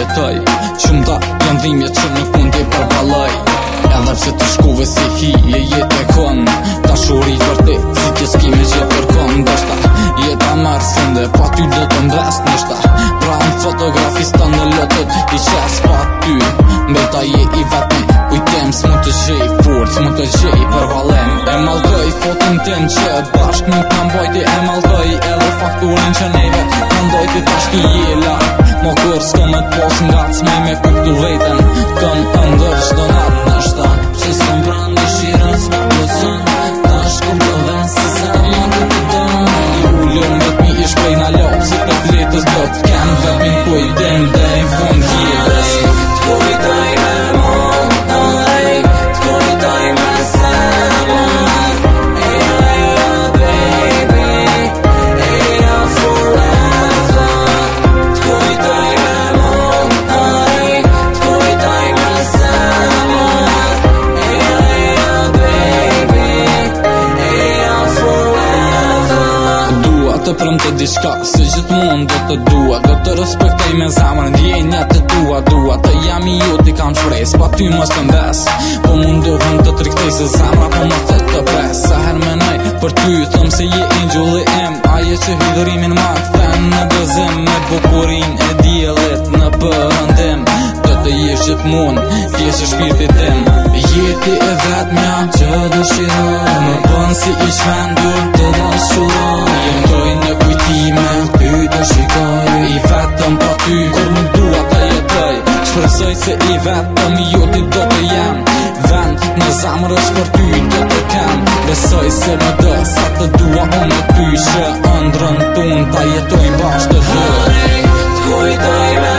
jetoj. Qumta janë dhimbje që nuk mund t'i përballoj. Edhe pse të shkuve si hije jetë e kon, dashuri vërtet si që s'kime që përkon. Ndoshta jeta marrë funde, pa ty do të mbes nështa. Pra në fotografista në lotët i qes pa ty. Mbeta je i vetëm, kujtem s'mu të gjej fort, s'mu të gjej për valem. E mallkoj fotin tim që bashk nuk kam bojti. E mallkoj edhe fakturin që neve kam dojti. Tash ti jela mo kur s'ko me t'pos nga t'smej me kuptu veten. Këm ndër qdo natë nështa, që s'kom pranë dëshira s'me plëcon. Tash kom të ven se sa më të të don. I ullëm vetëmi i shprej na lop, si të fletës do t'kem vetëmin kujtim dhe i fund jetës. T'kujtoj me montaj, t'kujtoj me semër. Eja baby, eja forever. T'kujtoj me montaj, t'kujtoj me semër. Eja baby, eja forever. Dua të premte diçka, se gjithmonë do të dua. Do të respektoj me zemrën ndjenjat e tua. Dua të jam i ju t'i kam shpres, pa ty mos të mbes. Po mundohem të triktej se zemra po më thot të pres. Sa her menoj për ty, thëm se je angel im. Aje që hidhurimin ma kthen në gëzim. Me bukurin e diellit në përëndim. Do të jesh gjithmonë pjesë e shpirtit tim. Jeti e vetmja që dëshiroj, më bën si i shvendur të dashuroj. Jetoj në kujtime, ty të shikoj. I vetëm pa ty, kur nuk dua të jetoj. Shpresoj se i vetëm ju ti do të jem. Vend në zamrës për ty do të kem. Besoj se më dë sa të dua unë ty, që ëndrën tun ta jetoj bashkë të dy. T'kujtoj me